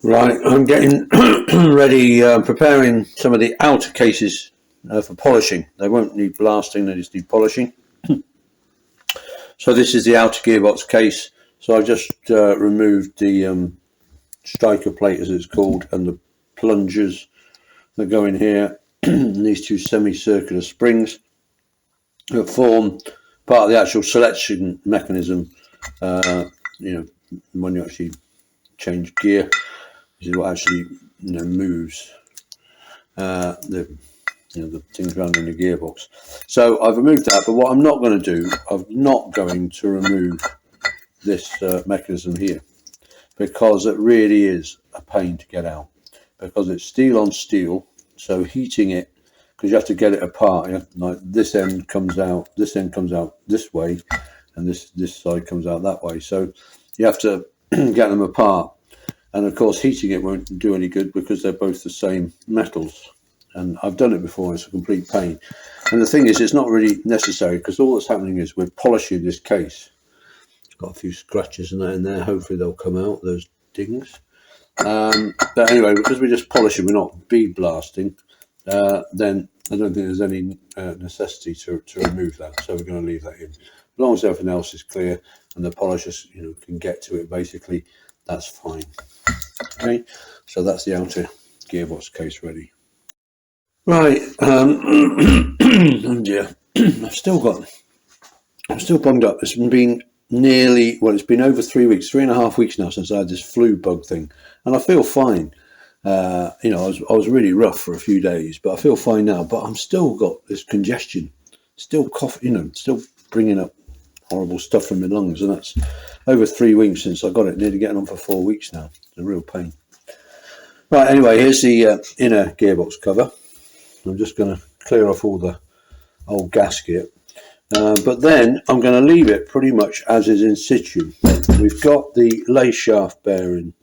Right, I'm getting ready, preparing some of the outer cases for polishing. They won't need blasting, they just need polishing. So this is the outer gearbox case. So I just removed the striker plate, as it's called, and the plungers that go in here. And these two semicircular springs that form part of the actual selection mechanism. When you actually change gear, this is what actually moves the things around in the gearbox. So I've removed that, but what I'm not going to do, I'm not going to remove this mechanism here, because it really is a pain to get out, because it's steel on steel. So heating it, because you have to get it apart, like this end comes out this way, and this side comes out that way. So you have to get them apart, and of course heating it won't do any good because they're both the same metals. And I've done it before, it's a complete pain. And the thing is, it's not really necessary, because all that's happening is we're polishing this case. It's got a few scratches and that in there, hopefully they'll come out, those dings. But anyway, because we're just polishing, we're not bead blasting, then I don't think there's any necessity to remove that, so we're going to leave that in. As long as everything else is clear and the polishers can get to it, basically, that's fine. Okay, so that's the outer gearbox case ready. Right, oh dear, I'm still bunged up. It's been it's been over 3 weeks, 3.5 weeks now since I had this flu bug thing, and I feel fine. I was really rough for a few days, but I feel fine now. But I'm still got this congestion, still coughing, still bringing up horrible stuff from my lungs, and that's over 3 weeks since I got it. Nearly getting on for 4 weeks now. It's a real pain. Right, anyway, here's the inner gearbox cover. I'm just going to clear off all the old gasket. But then I'm going to leave it pretty much as is in situ. We've got the lay shaft bearing,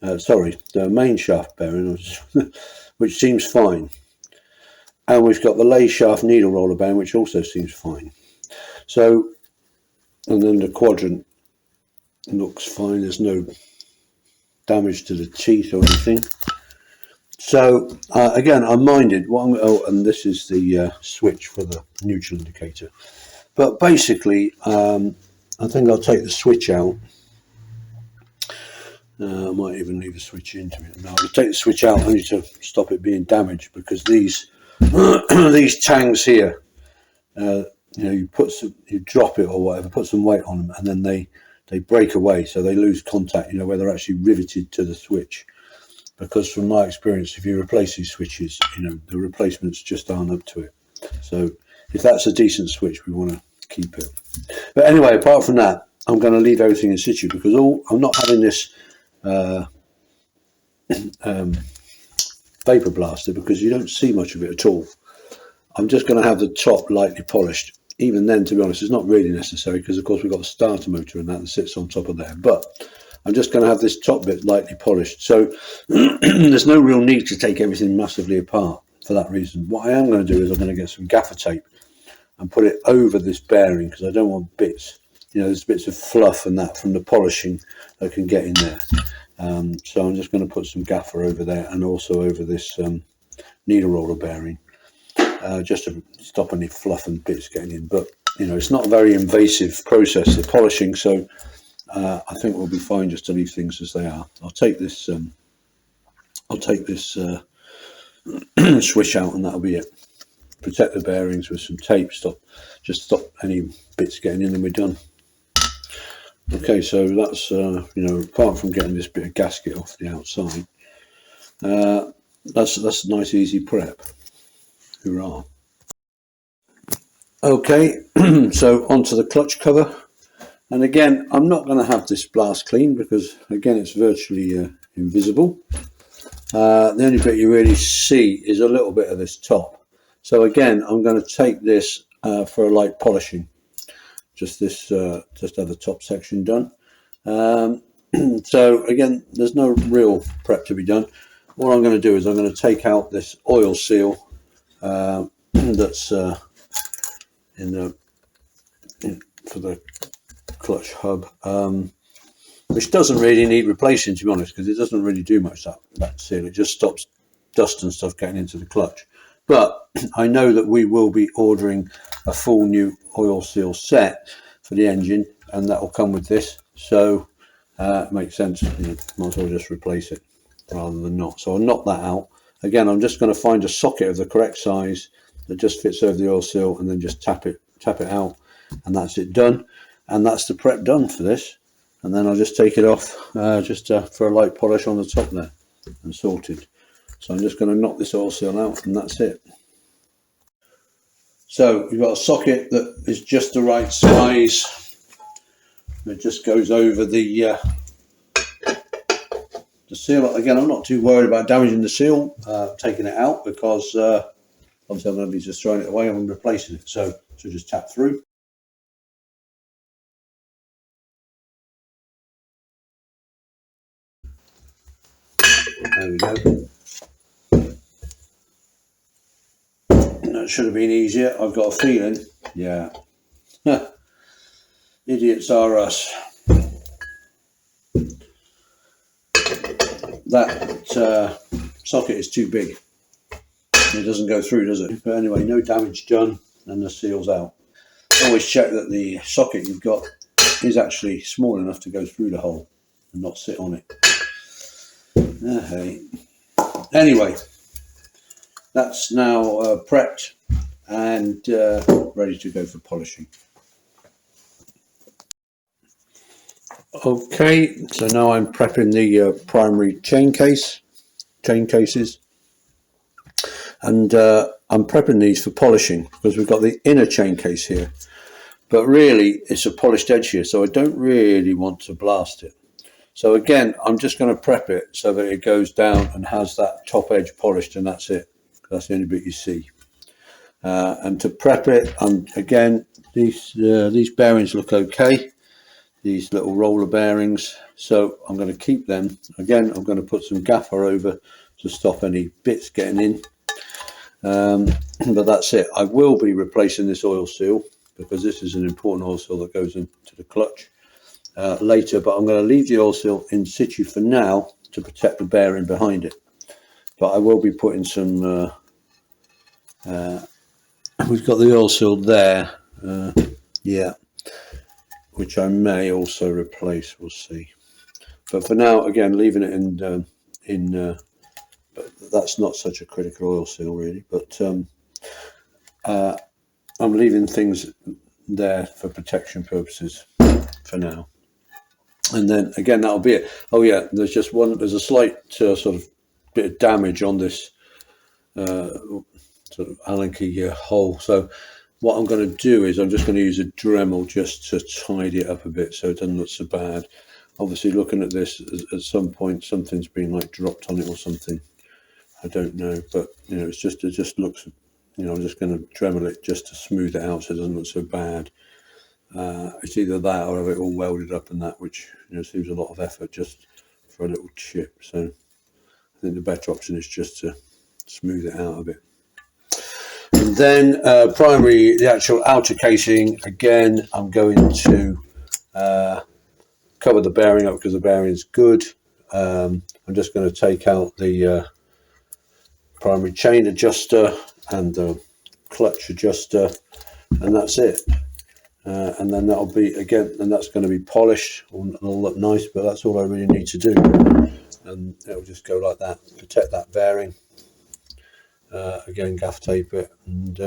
the main shaft bearing, which seems fine. And we've got the lay shaft needle roller bearing, which also seems fine. So, and then the quadrant looks fine. There's no damage to the teeth or anything. So again, I'm minded. And this is the switch for the neutral indicator. But basically, I think I'll take the switch out. I might even leave the switch into it. Now I'll take the switch out only to stop it being damaged, because these these tangs here, you drop it or whatever, put some weight on them, and then they break away, so they lose contact. Where they're actually riveted to the switch. Because from my experience, if you replace these switches, the replacements just aren't up to it. So if that's a decent switch, we want to keep it. But anyway, apart from that, I'm going to leave everything in situ, because I'm not having this vapor blaster, because you don't see much of it at all. I'm just going to have the top lightly polished. Even then, to be honest, it's not really necessary, because of course we've got a starter motor and that sits on top of there. But I'm just going to have this top bit lightly polished. So there's no real need to take everything massively apart for that reason. What I am going to do is I'm going to get some gaffer tape and put it over this bearing, because I don't want bits, there's bits of fluff and that from the polishing that can get in there. So I'm just going to put some gaffer over there, and also over this needle roller bearing, just to stop any fluff and bits getting in. But it's not a very invasive process, the polishing, so I think we'll be fine just to leave things as they are. I'll take this switch out, and that'll be it. Protect the bearings with some tape, stop any bits getting in, and we're done. Okay, so that's apart from getting this bit of gasket off the outside, that's a nice easy prep. Hurrah. Okay, so onto the clutch cover. And again, I'm not going to have this blast clean, because again, it's virtually invisible. The only bit you really see is a little bit of this top. So again, I'm going to take this for a light polishing. Just have the top section done. So again, there's no real prep to be done. What I'm going to do is I'm going to take out this oil seal that's for the clutch hub. which doesn't really need replacing, to be honest, because it doesn't really do much, that seal. It just stops dust and stuff getting into the clutch. But I know that we will be ordering a full new oil seal set for the engine, and that will come with this. So it makes sense. Might as well just replace it rather than not. So I'll knock that out. Again, I'm just going to find a socket of the correct size that just fits over the oil seal, and then just tap it out, and that's it done. And that's the prep done for this. And then I'll just take it off for a light polish on the top there, and sorted. So I'm just going to knock this oil seal out, and that's it. So you've got a socket that is just the right size. It just goes over the seal. Again, I'm not too worried about damaging the seal, taking it out, because obviously I'm going to be just throwing it away and replacing it. So just tap through. There we go. That should have been easier, I've got a feeling. Yeah. Idiots are us. That socket is too big. It doesn't go through, does it? But anyway, no damage done, and the seal's out. Always check that the socket you've got is actually small enough to go through the hole and not sit on it. Hey. Anyway, that's now prepped and ready to go for polishing. Okay, so now I'm prepping the primary chain cases, and I'm prepping these for polishing, because we've got the inner chain case here, but really it's a polished edge here, so I don't really want to blast it. So again, I'm just going to prep it so that it goes down and has that top edge polished, and that's it. That's the only bit you see. And to prep it, again, these bearings look okay. These little roller bearings. So I'm going to keep them. Again, I'm going to put some Gaffa over to stop any bits getting in. But that's it. I will be replacing this oil seal, because this is an important oil seal that goes into the clutch later, but I'm going to leave the oil seal in situ for now to protect the bearing behind it. But I will be putting some we've got the oil seal there, yeah, which I may also replace, we'll see. But for now, again, leaving it in but that's not such a critical oil seal really, but I'm leaving things there for protection purposes for now. And then again, that'll be it. Oh yeah, there's a slight sort of bit of damage on this sort of Allen key hole. So what I'm going to do is I'm just going to use a Dremel just to tidy it up a bit so it doesn't look so bad. Obviously, looking at this, at some point something's been like dropped on it or something. I don't know, but it just looks. I'm just going to Dremel it just to smooth it out so it doesn't look so bad. It's either that or have it all welded up and that, which seems a lot of effort just for a little chip. So I think the better option is just to smooth it out a bit. And then the actual outer casing, again, I'm going to cover the bearing up because the bearing is good. I'm just going to take out the primary chain adjuster and the clutch adjuster, and that's it. And then that'll be, again, and that's going to be polished and it'll look nice, but that's all I really need to do. And it'll just go like that, protect that bearing. Again, gaff tape it, and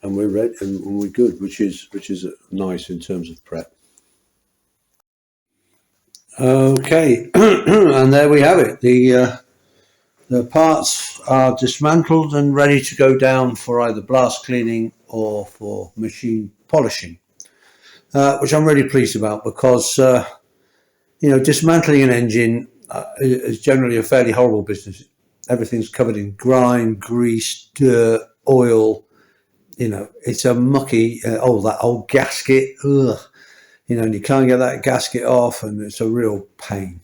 we're ready and we're good, which is nice in terms of prep. Okay, and there we have it. The parts are dismantled and ready to go down for either blast cleaning or for machine polishing, which I'm really pleased about, because dismantling an engine is generally a fairly horrible business. Everything's covered in grime, grease, dirt, oil. It's a mucky, that old gasket, ugh. And you can't get that gasket off, and it's a real pain.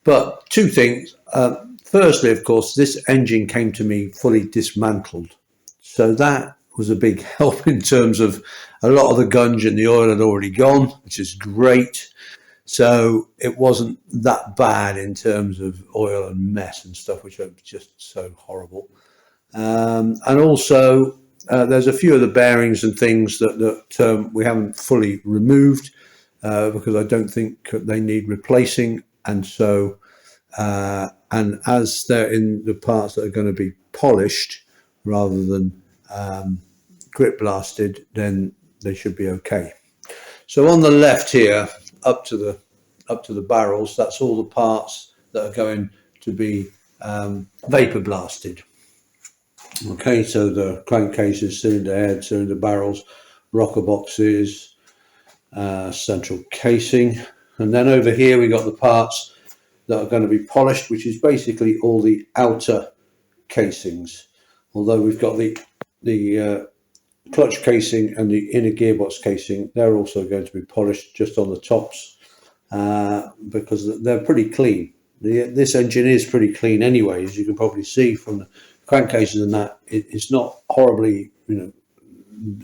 But two things. Firstly, of course, this engine came to me fully dismantled. So that was a big help in terms of a lot of the gunge and the oil had already gone, which is great. So it wasn't that bad in terms of oil and mess and stuff, which was just so horrible. And also, there's a few of the bearings and things that we haven't fully removed because I don't think they need replacing. And so, and as they're in the parts that are going to be polished rather than grip blasted, then they should be okay. So on the left here, up to the barrels, that's all the parts that are going to be vapor blasted. Okay, so the crankcases, cylinder head, cylinder barrels, rocker boxes, central casing, and then over here we got the parts that are going to be polished, which is basically all the outer casings. Although we've got the clutch casing and the inner gearbox casing, they're also going to be polished just on the tops because they're pretty clean. This engine is pretty clean anyway, as you can probably see from the crankcases and that. It's not horribly,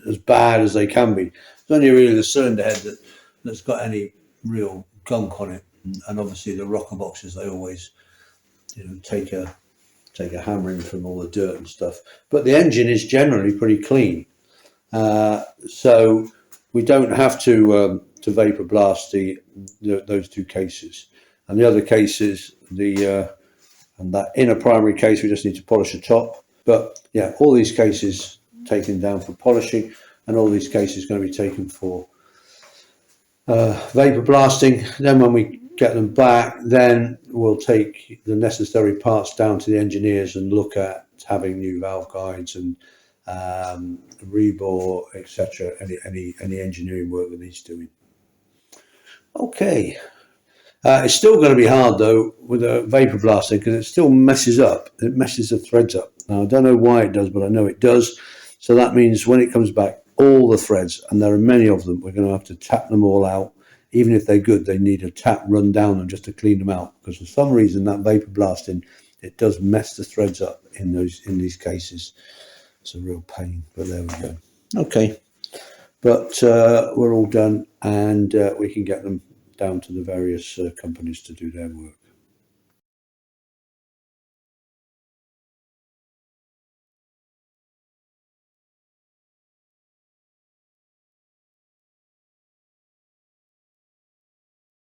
as bad as they can be. It's only really the cylinder head that's got any real gunk on it, and obviously the rocker boxes, they always, take a hammering from all the dirt and stuff. But the engine is generally pretty clean, so we don't have to vapor blast those two cases, and the other cases, and that inner primary case, we just need to polish the top. But yeah, all these cases taken down for polishing, and all these cases going to be taken for vapor blasting. Then when we get them back, then we'll take the necessary parts down to the engineers and look at having new valve guides and rebore, etc. Any engineering work that needs doing. Okay. It's still going to be hard though with the vapor blasting because it still messes up. It messes the threads up. Now I don't know why it does, but I know it does. So that means when it comes back, all the threads, and there are many of them, we're going to have to tap them all out. Even if they're good, they need a tap run down them just to clean them out, because for some reason that vapor blasting, it does mess the threads up in these cases. It's a real pain, but there we go. Okay, but we're all done, and we can get them down to the various companies to do their work.